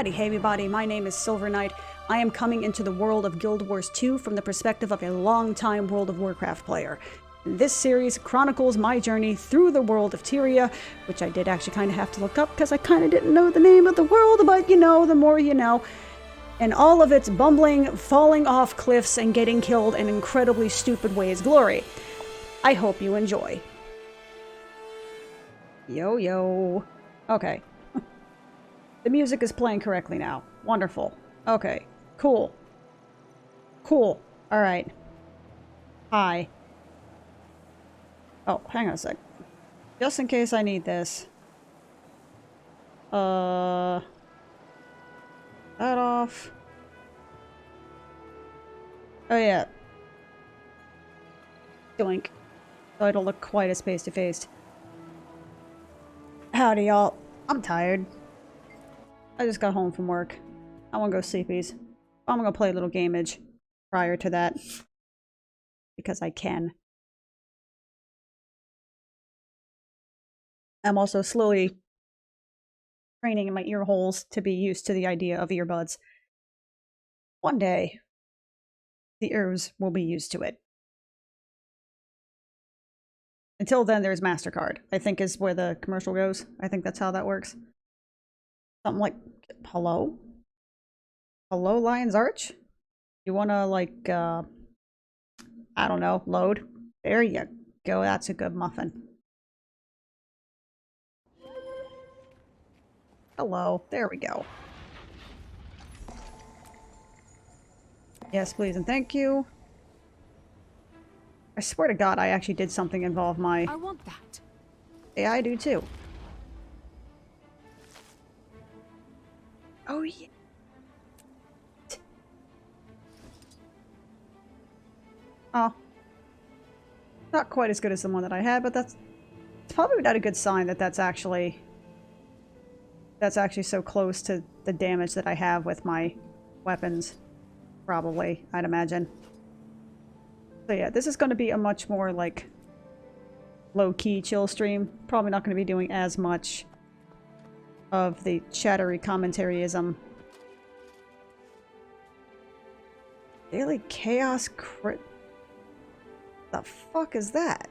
Howdy, hey everybody, my name is Silver Knight. I am coming into the world of Guild Wars 2 from the perspective of a long-time World of Warcraft player. This series chronicles my journey through the world of Tyria, which I did actually kind of have to look up because I kind of didn't know the name of the world, but you know, the more you know. And all of its bumbling, falling off cliffs, and getting killed in incredibly stupid ways glory. I hope you enjoy. Yo, yo. Okay. The music is playing correctly now. Wonderful. Okay. Cool. Cool. Alright. Hi. Oh, hang on a sec. Just in case I need this. That off. Oh yeah. Doink. So I don't look quite as face-to-face. Howdy, y'all. I'm tired. I just got home from work. I want to go sleepies. I'm gonna play a little gameage prior to that. Because I can. I'm also slowly training in my ear holes to be used to the idea of earbuds. One day, the ears will be used to it. Until then, there's MasterCard, I think is where the commercial goes. I think that's how that works. Something like, hello? Hello, Lion's Arch? You wanna, like, I don't know, load? There you go, that's a good muffin. Hello, there we go. Yes, please and thank you. I swear to God, I actually did something involve my... I want that. Yeah, I do too. Oh, yeah. Oh. Not quite as good as the one that I had, but it's probably not a good sign that that's actually so close to the damage that I have with my weapons. Probably, I'd imagine. So yeah, this is going to be a much more, like, low-key chill stream. Probably not going to be doing as much of the chattery commentaryism. Daily Chaos Crit... The fuck is that?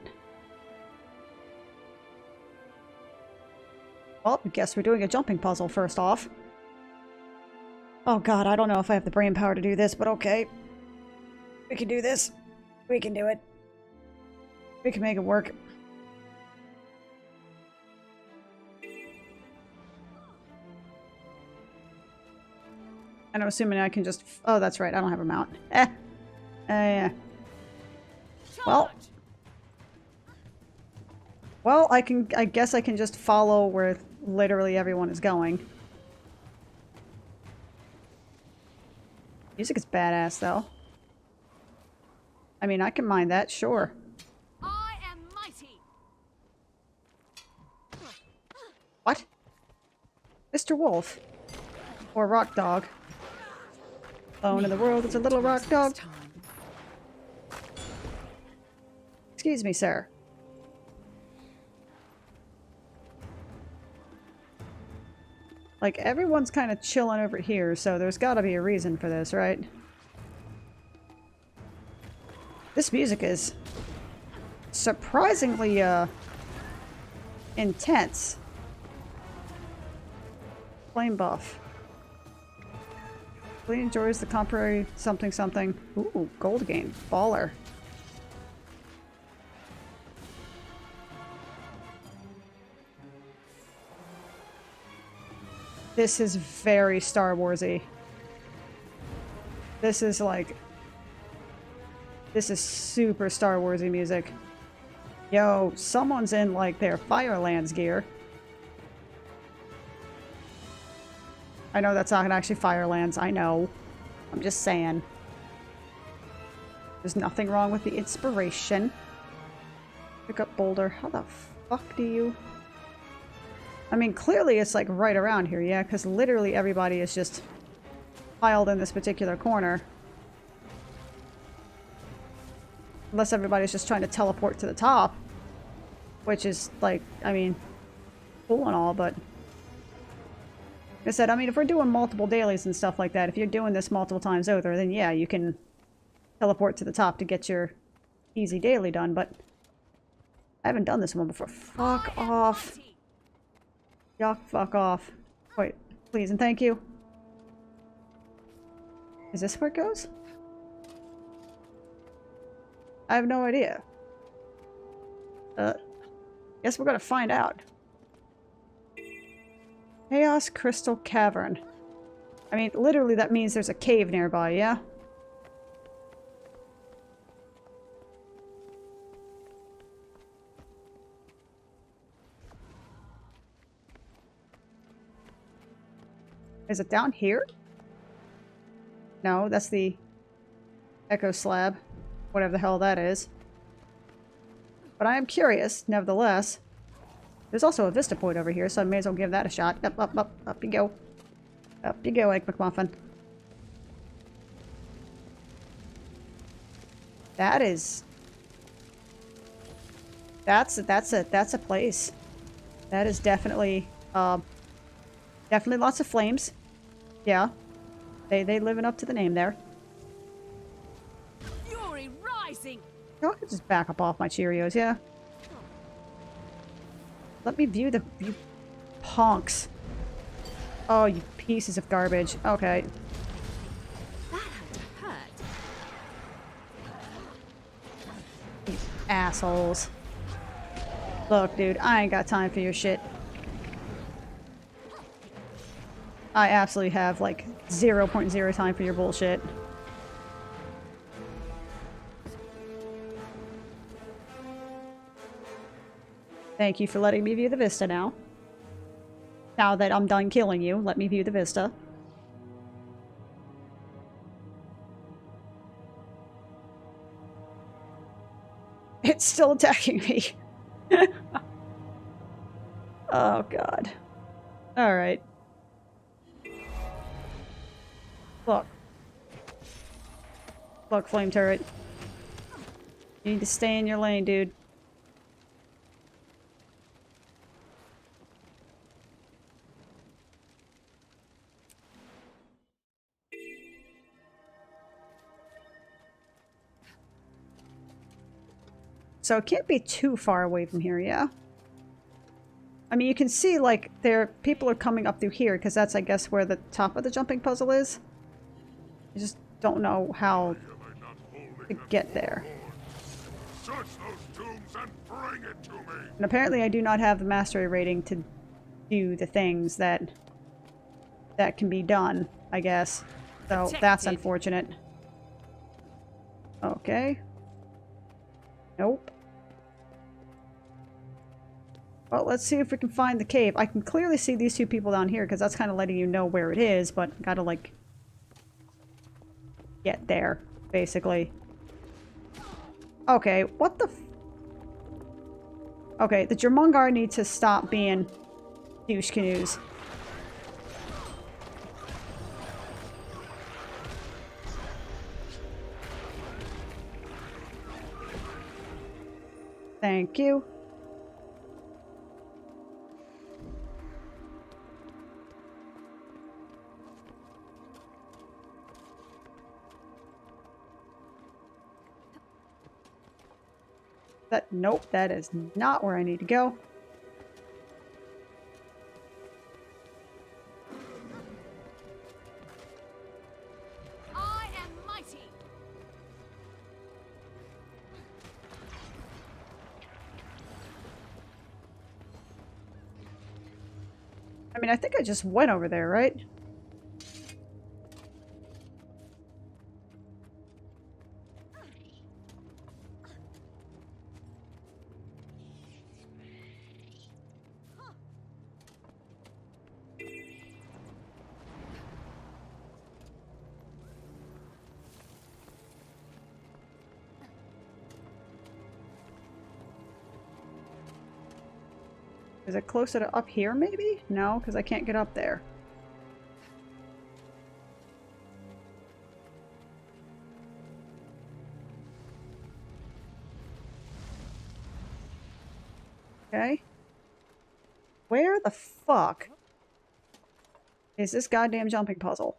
Well, I guess we're doing a jumping puzzle first off. Oh god, I don't know if I have the brain power to do this, but okay. We can do this. We can do it. We can make it work. And I'm assuming I can just... Oh, that's right, I don't have a mount. Yeah. Well, I guess I can just follow where literally everyone is going. Music is badass, though. I mean, I can mind that, sure. I am mighty. What? Mr. Wolf. Or Rock Dog. Alone in the world, it's a little rock dog. Excuse me, sir. Like, everyone's kind of chilling over here, so there's gotta be a reason for this, right? This music is surprisingly, intense. Flame buff. Really enjoys the contemporary something something. Ooh, gold game. Baller. This is very Star Wars-y. This is like... This is super Star Wars-y music. Yo, someone's in like their Firelands gear. I know that's not actually Firelands, I know. I'm just saying. There's nothing wrong with the inspiration. Pick up boulder. How the fuck do you... I mean, clearly it's like right around here, yeah? Because literally everybody is just piled in this particular corner. Unless everybody's just trying to teleport to the top. Which is, like, I mean, cool and all, but... Like I said, I mean, if we're doing multiple dailies and stuff like that, if you're doing this multiple times over, then yeah, you can teleport to the top to get your easy daily done, but I haven't done this one before. Fuck off. Yuck, fuck off. Wait, please and thank you. Is this where it goes? I have no idea. Guess we're gonna find out. Chaos Crystal Cavern. I mean, literally that means there's a cave nearby, yeah? Is it down here? No, that's the Echo Slab. Whatever the hell that is. But I am curious, nevertheless. There's also a Vista Point over here, so I may as well give that a shot. Up, up, up, up you go. Up you go, Egg McMuffin. That is... That's a place. That is definitely, definitely lots of flames. Yeah. They living up to the name there. Fury rising. You know, I could just back up off my Cheerios, yeah. Let me view the... You punks. Oh, you pieces of garbage. Okay. That had to hurt. You assholes. Look, dude, I ain't got time for your shit. I absolutely have, like, 0.0 time for your bullshit. Thank you for letting me view the vista now. Now that I'm done killing you, let me view the vista. It's still attacking me. Oh, God. Alright. Look. Look, flame turret. You need to stay in your lane, dude. So it can't be too far away from here, yeah? I mean, you can see, like, people are coming up through here, because that's, I guess, where the top of the jumping puzzle is. I just don't know how to get there. And apparently I do not have the mastery rating to do the things that can be done, I guess. So that's unfortunate. Okay. Nope. Well, let's see if we can find the cave. I can clearly see these two people down here, because that's kind of letting you know where it is, but gotta, like, get there, basically. Okay, what the f... Okay, the Jermungar need to stop being douche canoes. Thank you. Nope, that is not where I need to go. I am mighty. I mean, I think I just went over there, right? Is it closer to up here, maybe? No, because I can't get up there. Okay. Where the fuck? is this goddamn jumping puzzle.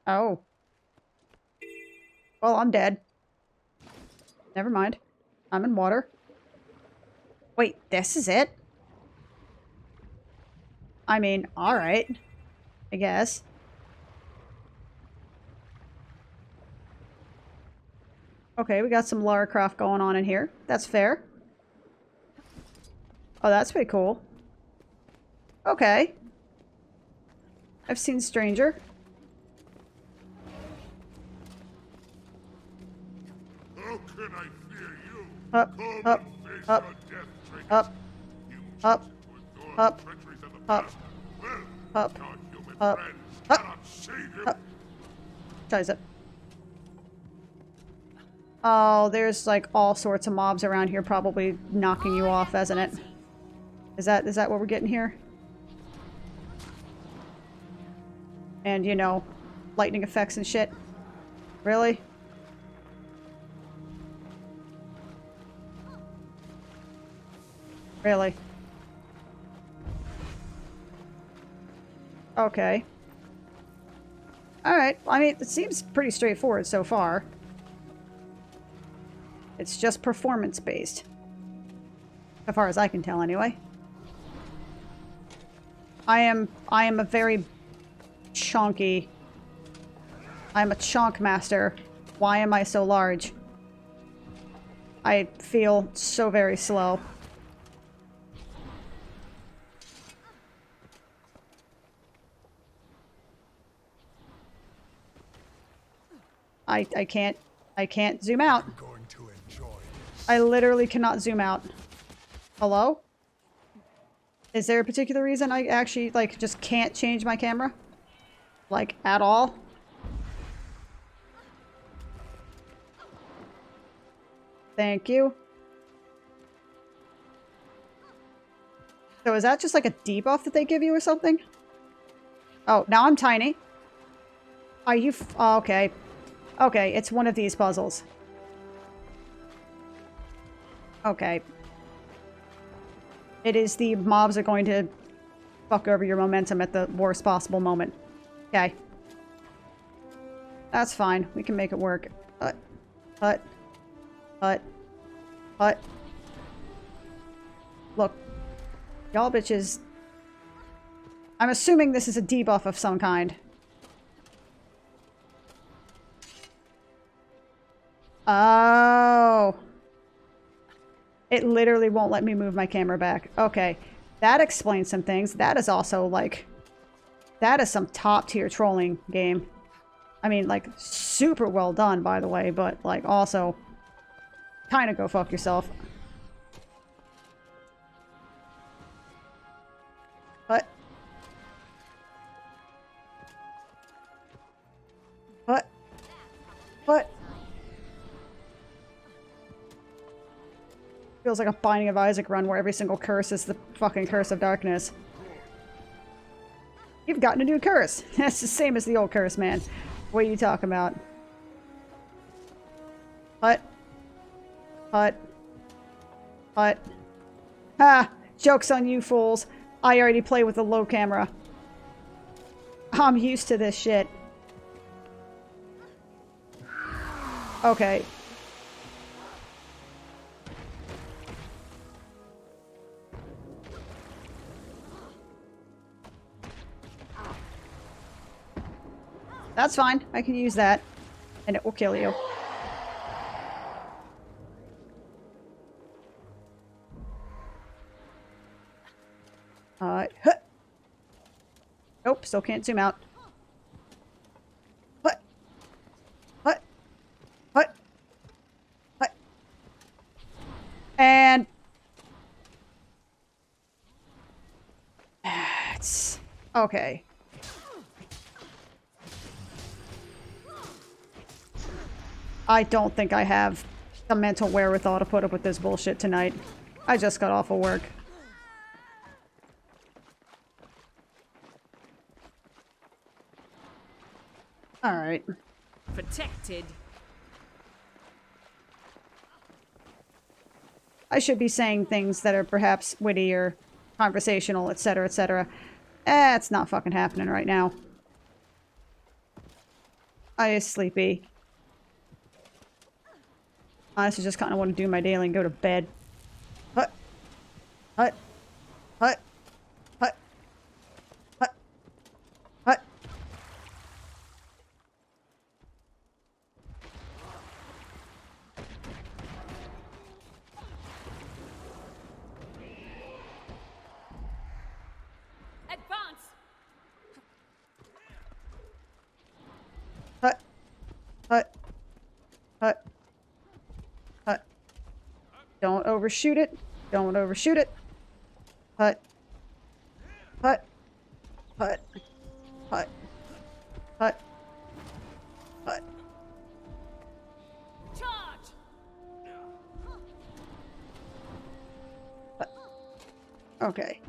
Oh. Well, I'm dead. Never mind. I'm in water. Wait, this is it? I mean, alright. I guess. Okay, we got some Lara Croft going on in here. That's fair. Oh, that's pretty cool. Okay. I've seen Stranger. How can I fear you? Up, up, up, up, up, up, up, up, up, up, up. Tries it. Oh, there's like all sorts of mobs around here probably knocking you off, isn't it? Is that what we're getting here? And, you know, lightning effects and shit. Really? Really? Okay. Alright, I mean, it seems pretty straightforward so far. It's just performance-based. So far as I can tell, anyway. I am a very chonky... I'm a chonk master. Why am I so large? I feel so very slow. I can't zoom out. I literally cannot zoom out. Hello? Is there a particular reason I actually, like, just can't change my camera? Like, at all? Thank you. So is that just like a debuff that they give you or something? Oh, now I'm tiny. Are you oh, okay. Okay, it's one of these puzzles. Okay. It is the mobs are going to fuck over your momentum at the worst possible moment. Okay. That's fine. We can make it work. Hut. Hut. Hut. Hut. Look. Y'all bitches. I'm assuming this is a debuff of some kind. Oh. It literally won't let me move my camera back. Okay. That explains some things. That is also, like... That is some top-tier trolling game. I mean, like, super well done, by the way, but, like, also... Kinda go fuck yourself. What? What? What? Feels like a Binding of Isaac run where every single curse is the fucking curse of darkness. You've gotten a new curse. That's the same as the old curse, man. What are you talking about? What? What? What? Ha! Joke's on you fools. I already play with a low camera. I'm used to this shit. Okay. That's fine. I can use that. And it will kill you. Huh. Nope, still can't zoom out. What? What? What? What? And... It's... Okay. I don't think I have the mental wherewithal to put up with this bullshit tonight. I just got off of work. Alright. Protected. I should be saying things that are perhaps witty or conversational, etc., etc. It's not fucking happening right now. I is sleepy. Honestly, just kind of want to do my daily and go to bed. Hut. Hut. Hut. Hut. Hut. Hut. Advance! Hut. Hut. Hut. Hut. Don't overshoot it. Don't overshoot it. Hut. Hut. Hut. Hut. Hut. Hut. Charge! Okay.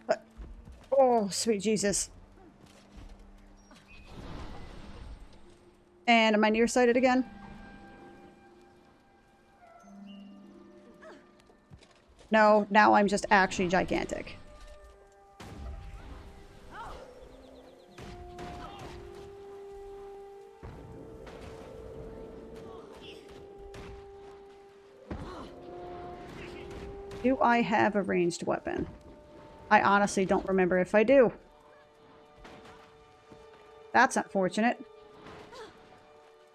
Hut. Oh, sweet Jesus. And am I nearsighted again? No, now I'm just actually gigantic. Do I have a ranged weapon? I honestly don't remember if I do. That's unfortunate.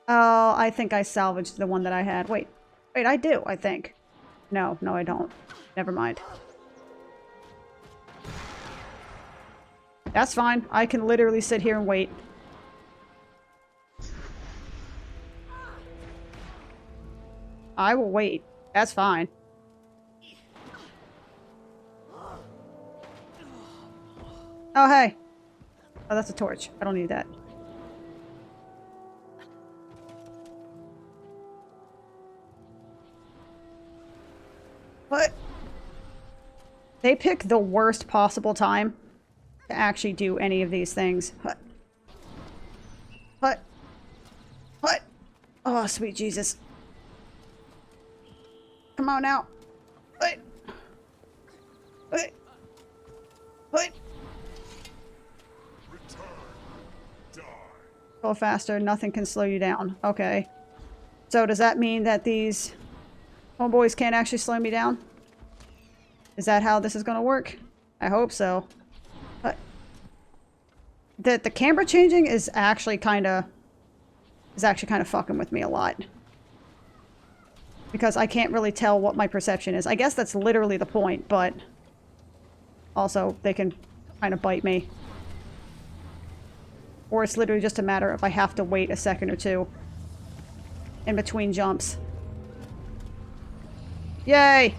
Oh, I think I salvaged the one that I had. Wait, I do, I think. No, I don't. Never mind. That's fine. I can literally sit here and wait. I will wait. That's fine. Oh, hey. Oh, that's a torch. I don't need that. But they pick the worst possible time to actually do any of these things. Hut. Hut. Hut. Oh, sweet Jesus. Come on now. Hut. Hut. Hut. Go faster. Nothing can slow you down. Okay. So does that mean that these homeboys can't actually slow me down? Is that how this is going to work? I hope so. But the camera changing is actually kind of fucking with me a lot. Because I can't really tell what my perception is. I guess that's literally the point, but also they can kind of bite me. Or it's literally just a matter of I have to wait a second or two in between jumps. Yay!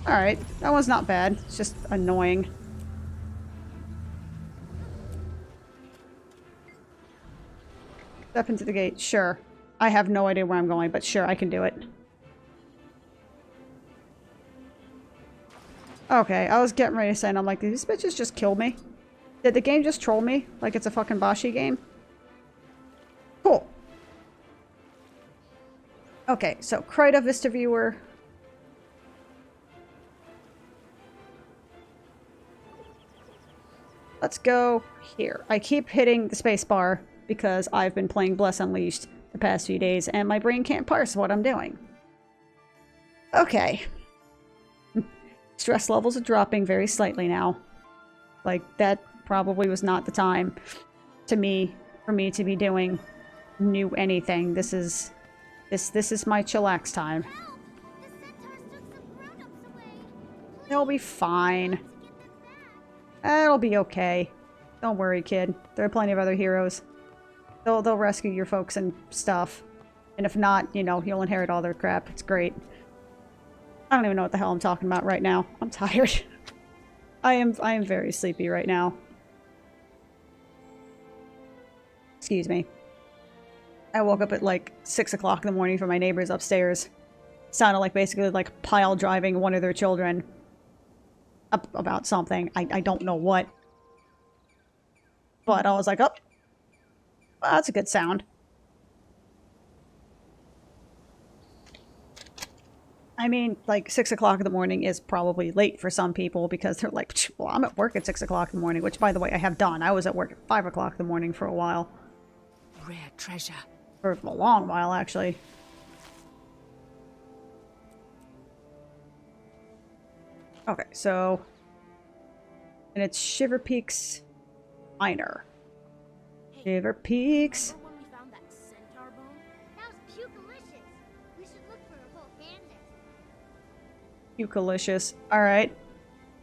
Alright, that one's not bad. It's just annoying. Step into the gate. Sure. I have no idea where I'm going, but sure, I can do it. Okay, I was getting ready to say, and I'm like, did these bitches just kill me? Did the game just troll me? Like it's a fucking Bashi game? Cool. Okay, so Krita Vista Viewer. Let's go here. I keep hitting the space bar because I've been playing Bless Unleashed the past few days and my brain can't parse what I'm doing. Okay. Stress levels are dropping very slightly now. Like, that probably was not the time for me to be doing new anything. This is my chillax time. They'll be fine. It'll be okay. Don't worry, kid. There are plenty of other heroes. They'll rescue your folks and stuff. And if not, you know, you'll inherit all their crap. It's great. I don't even know what the hell I'm talking about right now. I'm tired. I am very sleepy right now. Excuse me. I woke up at like 6 o'clock in the morning from my neighbors upstairs. Sounded like basically like pile driving one of their children up about something. I don't know what. But I was like, oh, Well, that's a good sound. I mean, like 6 o'clock in the morning is probably late for some people because they're like, well, I'm at work at 6 o'clock in the morning, which, by the way, I have done. I was at work at 5 o'clock in the morning for a while. Rare treasure. For a long while, actually. Okay, so... And it's Shiver Peaks Minor. Shiver Peaks. Remember when we found that centaur bone? That was pukelicious. We should look for a volcano. Eucalicious. Alright.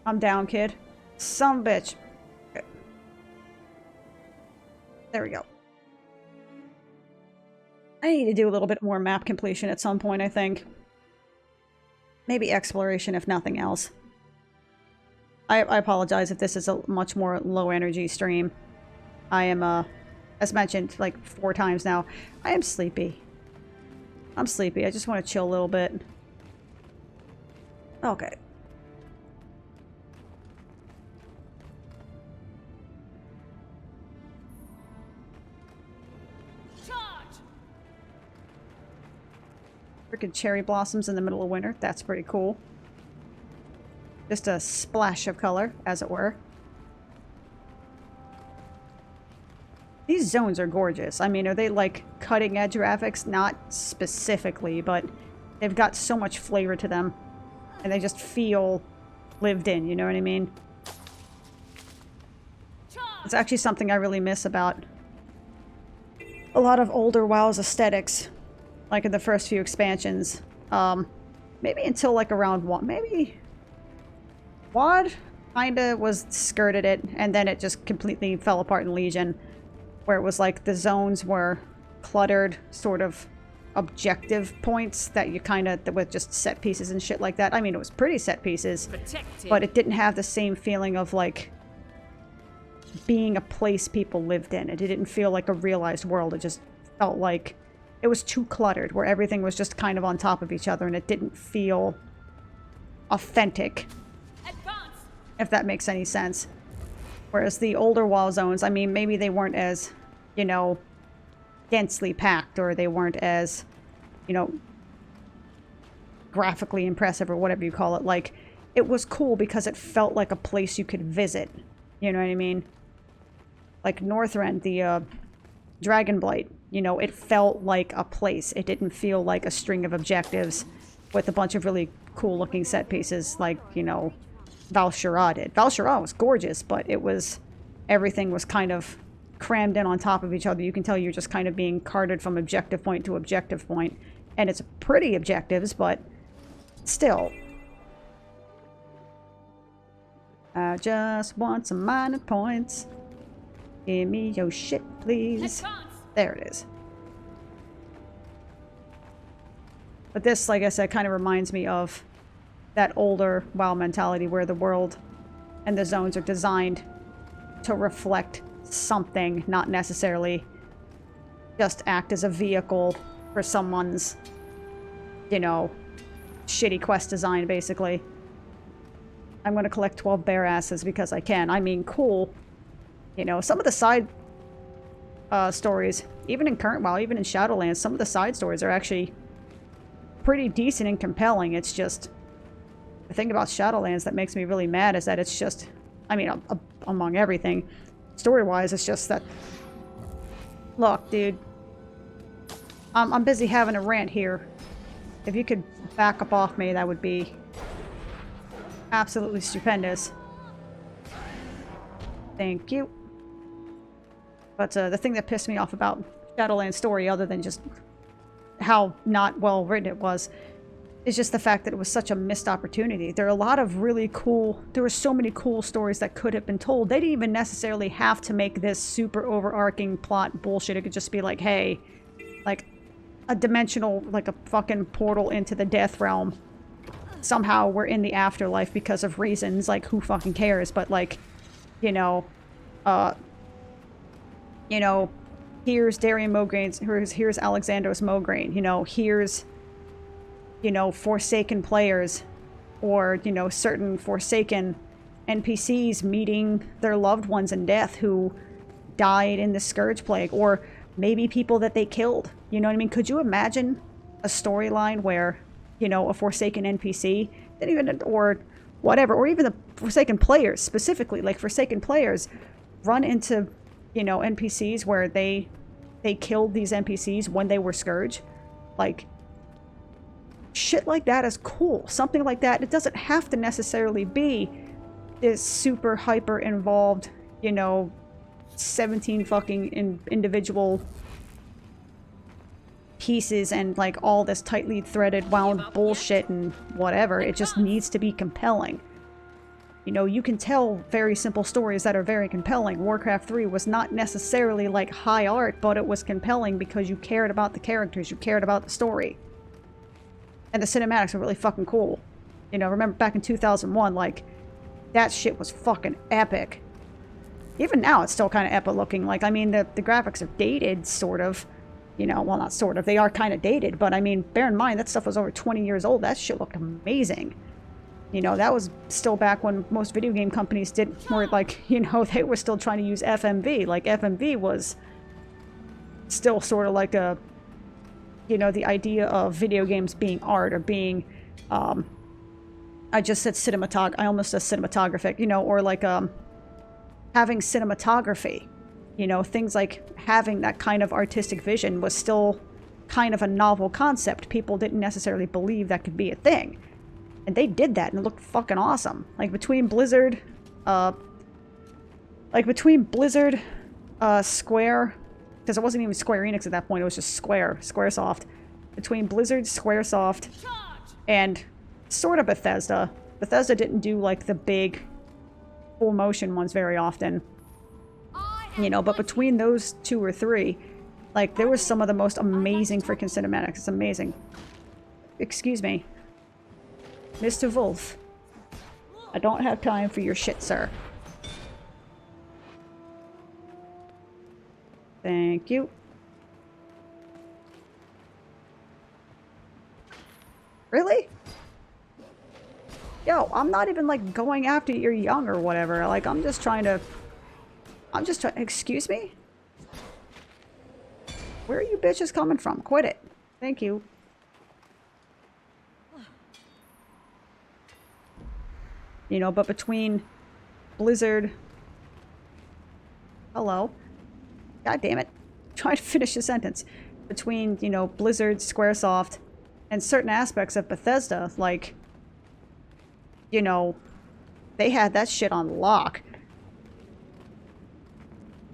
I'm down, kid. Some bitch. Okay. There we go. I need to do a little bit more map completion at some point, I think. Maybe exploration, if nothing else. I apologize if this is a much more low energy stream. I am, as mentioned like 4 times now, I am sleepy. I'm sleepy. I just want to chill a little bit. Okay. Charge! Freaking cherry blossoms in the middle of winter. That's pretty cool. Just a splash of color, as it were. These zones are gorgeous. I mean, are they like cutting edge graphics? Not specifically, but they've got so much flavor to them. And they just feel lived in, you know what I mean? It's actually something I really miss about a lot of older WoW's aesthetics. Like in the first few expansions. Maybe until like around one, maybe... WoD kinda was skirted it, and then it just completely fell apart in Legion. Where it was like the zones were cluttered, sort of objective points that you kinda, with just set pieces and shit like that. I mean, it was pretty set pieces, Protected. but it didn't have the same feeling of like being a place people lived in. It didn't feel like a realized world. It just felt like it was too cluttered, where everything was just kind of on top of each other, and it didn't feel authentic. Advance. If that makes any sense. Whereas the older wall zones, I mean, maybe they weren't as, you know, densely packed, or they weren't as, you know, graphically impressive, or whatever you call it. Like, it was cool because it felt like a place you could visit. You know what I mean? Like Northrend, the Dragonblight, you know, it felt like a place. It didn't feel like a string of objectives with a bunch of really cool looking set pieces like, you know, Val'Sharah did. Val'Sharah was gorgeous, but it was, everything was kind of crammed in on top of each other. You can tell you're just kind of being carted from objective point to objective point. And it's pretty objectives, but still. I just want some minor points. Give me your shit, please. Advance. There it is. But this, like I said, kind of reminds me of that older WoW mentality where the world and the zones are designed to reflect something, not necessarily just act as a vehicle for someone's, you know, shitty quest design, basically. I'm going to collect 12 bear asses because I can. I mean, cool. You know, some of the side stories, even in current WoW, even in Shadowlands, some of the side stories are actually pretty decent and compelling. It's just, the thing about Shadowlands that makes me really mad is that it's just, I mean, among everything, story-wise, it's just that, look, dude, I'm busy having a rant here. If you could back up off me, that would be absolutely stupendous. Thank you. But the thing that pissed me off about Shadowlands story, other than just how not well written it was, is just the fact that it was such a missed opportunity. There are a lot of really cool, there were so many cool stories that could have been told. They didn't even necessarily have to make this super overarching plot bullshit. It could just be like, hey, like a dimensional, like a fucking portal into the death realm. Somehow we're in the afterlife because of reasons, like who fucking cares? But like, you know, here's Darian Mograine, here's Alexandros Mograine, you know, here's, you know, Forsaken players, or, you know, certain Forsaken NPCs meeting their loved ones in death who died in the Scourge Plague, or maybe people that they killed. You know what I mean? Could you imagine a storyline where, you know, a Forsaken NPC, didn't even, or whatever, or even the Forsaken players specifically, like Forsaken players run into, you know, NPCs where they killed these NPCs when they were Scourge. Like, shit like that is cool. Something like that. It doesn't have to necessarily be this super hyper involved, you know, 17 fucking individual pieces and like all this tightly threaded wound bullshit and whatever. It just needs to be compelling. You know, you can tell very simple stories that are very compelling. Warcraft 3 was not necessarily like high art, but it was compelling because you cared about the characters, you cared about the story. And the cinematics are really fucking cool. You know, remember back in 2001, like, that shit was fucking epic. Even now, it's still kind of epic looking. Like, I mean, the graphics are dated, sort of. You know, well, not sort of. They are kind of dated, but I mean, bear in mind, that stuff was over 20 years old. That shit looked amazing. You know, that was still back when most video game companies were like, you know, they were still trying to use FMV. Like, FMV was still sort of like a, you know, the idea of video games being art or being, I just said I almost said cinematographic, you know, or like, having cinematography, you know, things like having that kind of artistic vision was still kind of a novel concept. People didn't necessarily believe that could be a thing. And they did that and it looked fucking awesome. Like between Blizzard, Square, because it wasn't even Square Enix at that point, it was just Squaresoft. Between Blizzard, Squaresoft, and sort of Bethesda. Bethesda didn't do like the big full motion ones very often. You know, but between those two or three, like, there was some of the most amazing freaking cinematics. It's amazing. Excuse me. Mr. Wolf. I don't have time for your shit, sir. Thank you. Really? Yo, I'm not even, like, going after your young or whatever. Like, I'm just trying... Excuse me? Where are you bitches coming from? Quit it. Thank you. You know, but between Blizzard... Hello? God damn it. I'm trying to finish the sentence. Between, you know, Blizzard, Squaresoft, and certain aspects of Bethesda, like... You know, they had that shit on lock.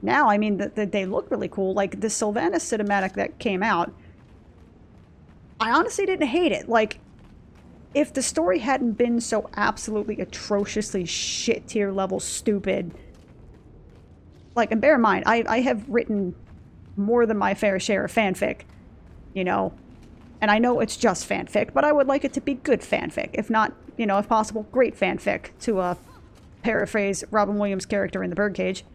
Now, I mean, they look really cool. Like, the Sylvanas cinematic that came out, I honestly didn't hate it. Like, if the story hadn't been so absolutely atrociously shit-tier level stupid... Like, and bear in mind, I have written more than my fair share of fanfic, you know? And I know it's just fanfic, but I would like it to be good fanfic. If not, you know, if possible, great fanfic, to paraphrase Robin Williams' character in The Birdcage.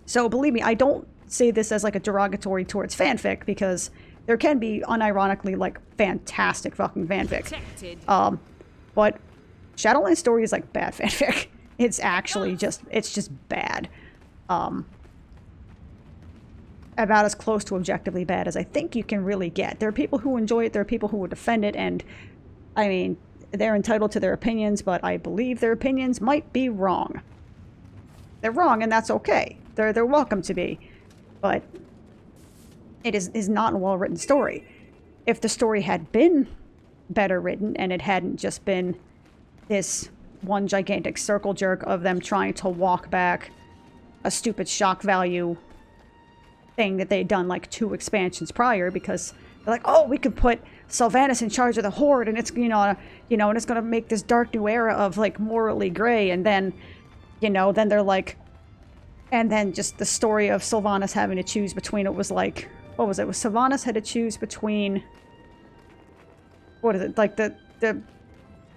So, believe me, I don't say this as, like, a derogatory towards fanfic, because there can be, unironically, like, fantastic fucking fanfic. But Shadowlands Story is, like, bad fanfic. It's actually just, it's just bad. About as close to objectively bad as I think you can really get. There are people who enjoy it, there are people who would defend it, and, I mean, they're entitled to their opinions, but I believe their opinions might be wrong. They're wrong, and that's okay. They're welcome to be. But it is not a well-written story. If the story had been better written, and it hadn't just been this one gigantic circle jerk of them trying to walk back a stupid shock value thing that they'd done like 2 expansions prior, because they're like, oh, we could put Sylvanas in charge of the Horde, and it's, and it's gonna make this dark new era of, like, morally gray, and then, then they're like, and then just the story of Sylvanas having to choose between, it was like, what was it? Was Sylvanas had to choose between, what is it? Like, the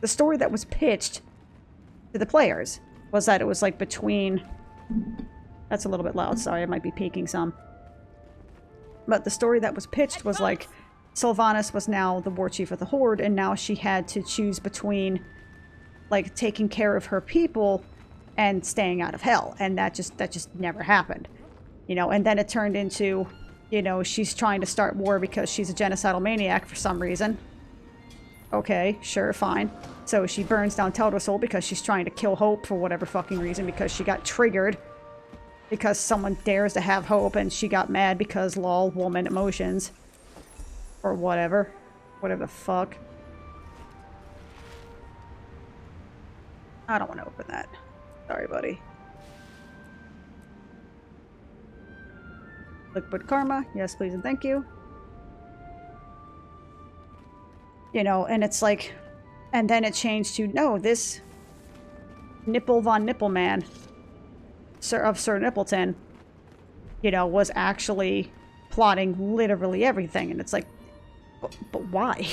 story that was pitched to the players was that it was, like, between, that's a little bit loud, sorry, I might be peeking some. But the story that was pitched was, like, Sylvanas was now the war chief of the Horde, and now she had to choose between, like, taking care of her people and staying out of hell, and that just never happened. You know, and then it turned into, you know, she's trying to start war because she's a genocidal maniac for some reason. Okay, sure, fine. So she burns down Teldrassil because she's trying to kill Hope for whatever fucking reason, because she got triggered because someone dares to have Hope, and she got mad because lol, woman emotions. Or whatever. Whatever the fuck. I don't want to open that. Sorry, buddy. Liquid karma. Yes, please and thank you. You know, and it's like... And then it changed to, no, this... Nipple von Nippleman... of Sir Nippleton... You know, was actually plotting literally everything. And it's like... But why?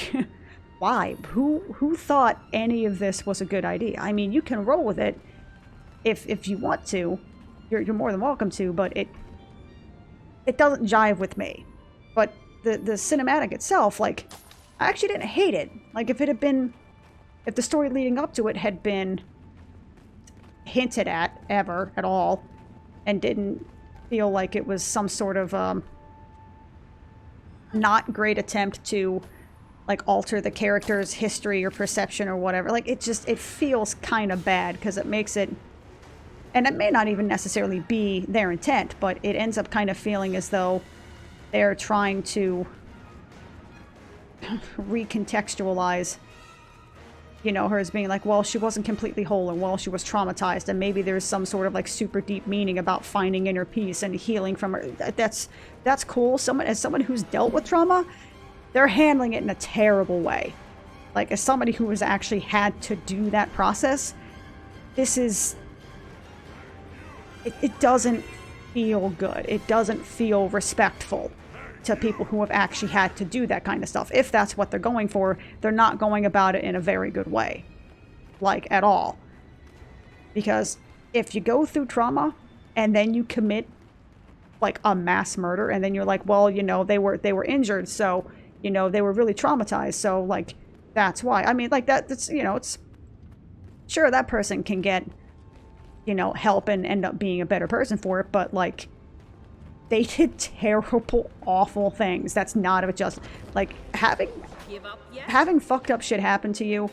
Why? Who thought any of this was a good idea? I mean, you can roll with it if you want to. You're more than welcome to, but it doesn't jive with me. But the cinematic itself, like, I actually didn't hate it. Like, if the story leading up to it had been hinted at ever at all, and didn't feel like it was some sort of not great attempt to like alter the character's history or perception or whatever, like it feels kind of bad because it makes it, and it may not even necessarily be their intent, but it ends up kind of feeling as though they're trying to recontextualize, you know, her as being like, well, she wasn't completely whole, and well, she was traumatized, and maybe there's some sort of like super deep meaning about finding inner peace and healing from her. That's cool. As someone who's dealt with trauma, they're handling it in a terrible way. Like, as somebody who has actually had to do that process, this is... It doesn't feel good. It doesn't feel respectful to people who have actually had to do that kind of stuff. If that's what they're going for, they're not going about it in a very good way. Like, at all. Because if you go through trauma, and then you commit, like, a mass murder, and then you're like, well, you know, they were injured, so... You know, they were really traumatized, so, like, that's why. I mean, like, that's, you know, it's... Sure, that person can get, you know, help and end up being a better person for it, but, like, they did terrible, awful things. That's not just... Like, having fucked up shit happen to you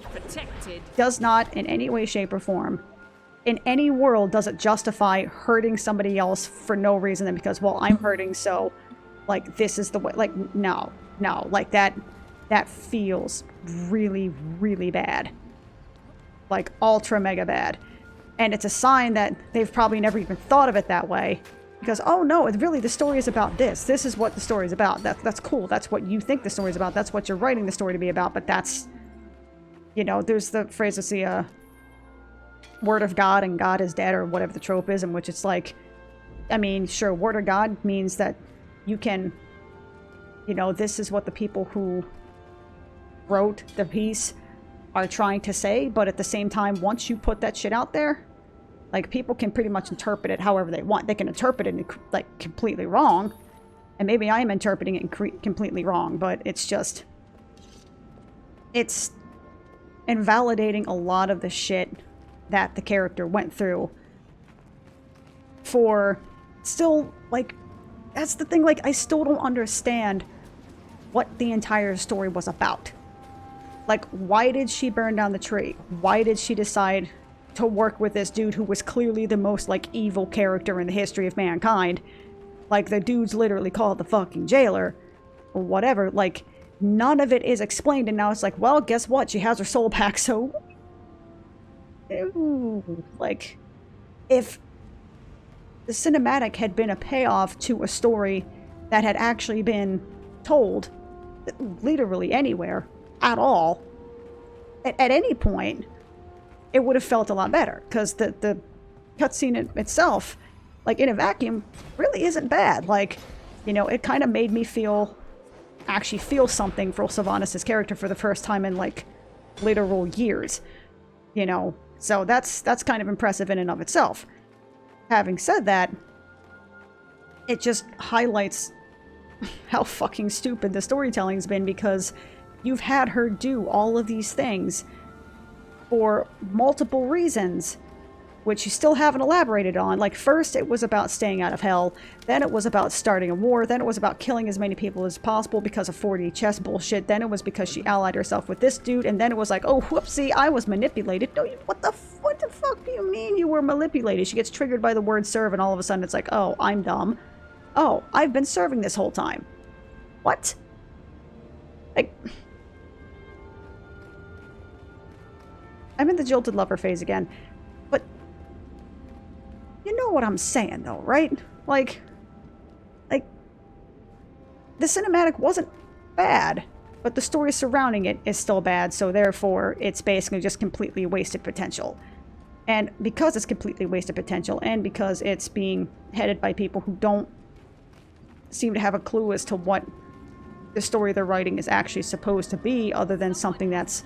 does not, in any way, shape, or form, in any world, does it justify hurting somebody else for no reason than because, well, I'm hurting, so, like, this is the way... Like, no. No, like that feels really, really bad. Like, ultra mega bad. And it's a sign that they've probably never even thought of it that way. Because, oh no, the story is about this. This is what the story is about. That's cool. That's what you think the story is about. That's what you're writing the story to be about. But that's, you know, there's the phrase that's the word of God and God is dead, or whatever the trope is, in which it's like, I mean, sure, word of God means that you can... You know, this is what the people who wrote the piece are trying to say, but at the same time, once you put that shit out there, like, people can pretty much interpret it however they want. They can interpret it, like, completely wrong, and maybe I am interpreting it completely wrong, but it's just... It's invalidating a lot of the shit that the character went through for still, like... That's the thing, like, I still don't understand what the entire story was about. Like, why did she burn down the tree? Why did she decide to work with this dude who was clearly the most, like, evil character in the history of mankind? Like, the dude's literally called the fucking jailer, or whatever. Like, none of it is explained, and now it's like, well, guess what? She has her soul back, so... Ew. Like, if... the cinematic had been a payoff to a story that had actually been told, literally anywhere, at all, at any point, it would have felt a lot better. Because the cutscene itself, like, in a vacuum, really isn't bad. Like, you know, it kind of made me actually feel something for Sylvanas' character for the first time in, like, literal years. You know, so that's kind of impressive in and of itself. Having said that, it just highlights how fucking stupid the storytelling's been, because you've had her do all of these things for multiple reasons, which you still haven't elaborated on. Like, first it was about staying out of hell, then it was about starting a war, then it was about killing as many people as possible because of 4D chess bullshit, then it was because she allied herself with this dude, and then it was like, oh, whoopsie, I was manipulated. No, what the fuck do you mean you were manipulated? She gets triggered by the word serve, and all of a sudden it's like, oh, I'm dumb. Oh, I've been serving this whole time. What? Like... I'm in the jilted lover phase again, but you know what I'm saying though, right? Like, the cinematic wasn't bad, but the story surrounding it is still bad, so therefore it's basically just completely wasted potential. And because it's completely wasted potential, and because it's being headed by people who don't seem to have a clue as to what the story they're writing is actually supposed to be, other than something that's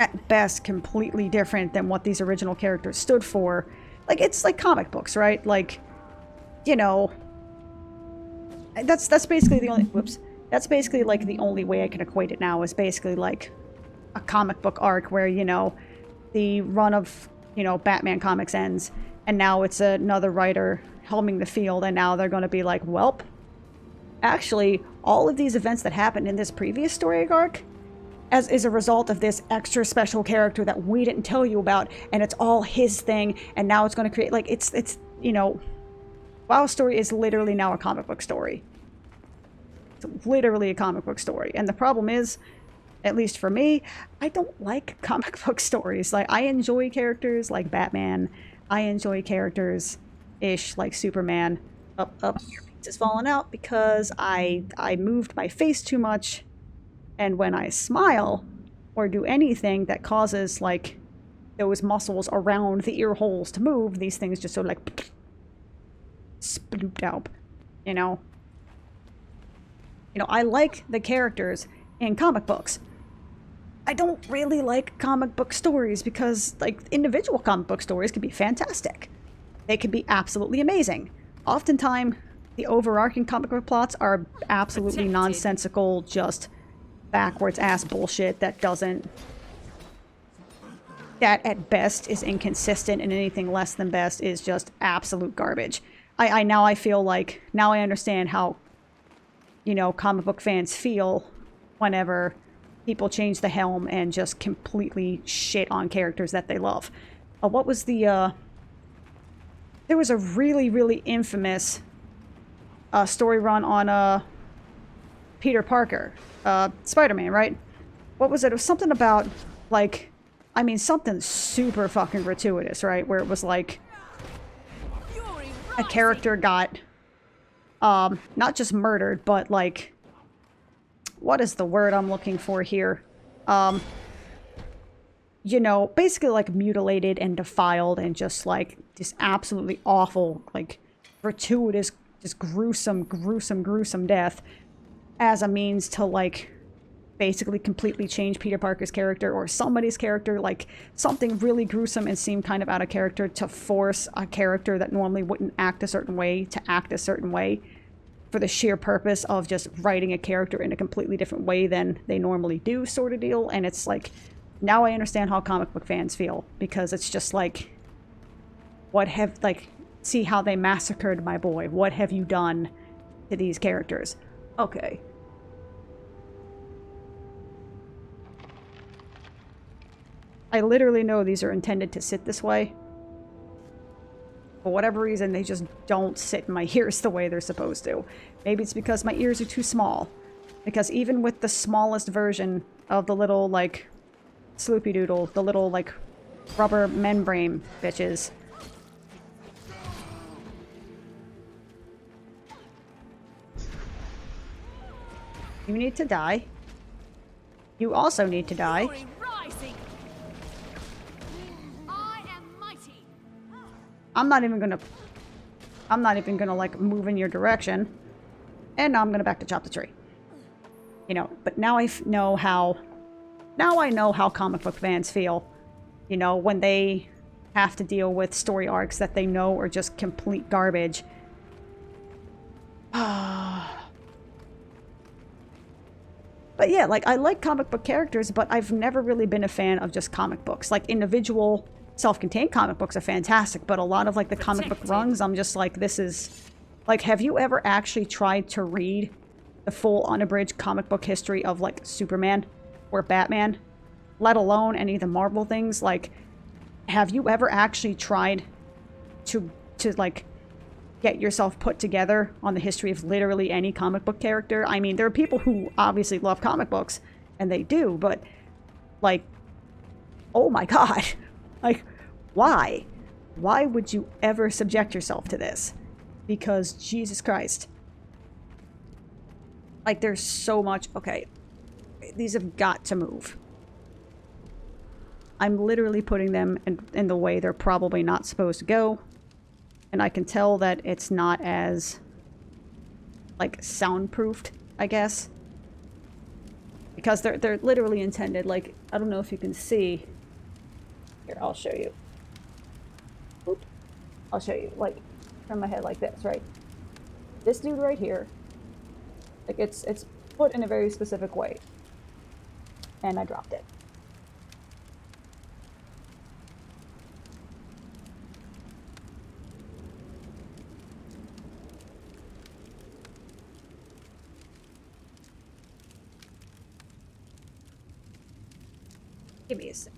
at best completely different than what these original characters stood for. Like, it's like comic books, right? Like, you know, that's basically the only, whoops, that's basically like the only way I can equate it now, is basically like a comic book arc where, you know, the run of, you know, Batman comics ends, and now it's another writer helming the field, and now they're going to be like, welp, actually, all of these events that happened in this previous story arc as is a result of this extra special character that we didn't tell you about, and it's all his thing, and now it's going to create, like, it's, you know, WoW's story is literally now a comic book story. It's literally a comic book story, and the problem is, at least for me, I don't like comic book stories. Like, I enjoy characters like Batman, I enjoy characters-ish like Superman. Your piece is falling out because I moved my face too much. And when I smile, or do anything that causes, like, those muscles around the ear holes to move, these things just sort of, like, splooped out, you know? You know, I like the characters in comic books. I don't really like comic book stories because, like, individual comic book stories can be fantastic. They can be absolutely amazing. Oftentimes, the overarching comic book plots are absolutely nonsensical, just backwards ass bullshit that at best is inconsistent, and anything less than best is just absolute garbage. Now I feel like, now I understand how, you know, comic book fans feel whenever people change the helm and just completely shit on characters that they love. What was the, there was a really, really infamous story run on, Peter Parker. Spider-Man, right? What was it? It was something about, like, I mean, something super fucking gratuitous, right? Where it was like a character got, not just murdered, but, like, what is the word I'm looking for here? You know, basically, like, mutilated and defiled and just, like, this absolutely awful, like, gratuitous, just gruesome death as a means to, like, basically completely change Peter Parker's character or somebody's character, like, something really gruesome and seemed kind of out of character to force a character that normally wouldn't act a certain way to act a certain way for the sheer purpose of just writing a character in a completely different way than they normally do, sort of deal. And it's like, now I understand how comic book fans feel, because it's just like, what have, like, see how they massacred my boy. What have you done to these characters? Okay. I literally know these are intended to sit this way. For whatever reason, they just don't sit in my ears the way they're supposed to. Maybe it's because my ears are too small. Because even with the smallest version of the little, like, Sloopy Doodle, the little, like, rubber membrane bitches, you need to die. You also need to die. I'm not even gonna, like, move in your direction. And now I'm gonna back to chop the tree. You know, but now I know how comic book fans feel. You know, when they have to deal with story arcs that they know are just complete garbage. But yeah, like, I like comic book characters, but I've never really been a fan of just comic books. Like, individual self-contained comic books are fantastic, but a lot of like the comic book runs, I'm just like, this is like, have you ever actually tried to read the full unabridged comic book history of like Superman or Batman, let alone any of the Marvel things? Like, have you ever actually tried to like get yourself put together on the history of literally any comic book character? I mean, there are people who obviously love comic books, and they do, but like, oh my god. Like, why? Why would you ever subject yourself to this? Because, Jesus Christ. Like, there's so much... Okay. These have got to move. I'm literally putting them in the way they're probably not supposed to go. And I can tell that it's not as, like, soundproofed, I guess. Because they're literally intended, like, I don't know if you can see... Here, I'll show you. Oop. I'll show you. Like, turn my head like this, right? This dude right here. Like, it's put in a very specific way. And I dropped it. Give me a sec.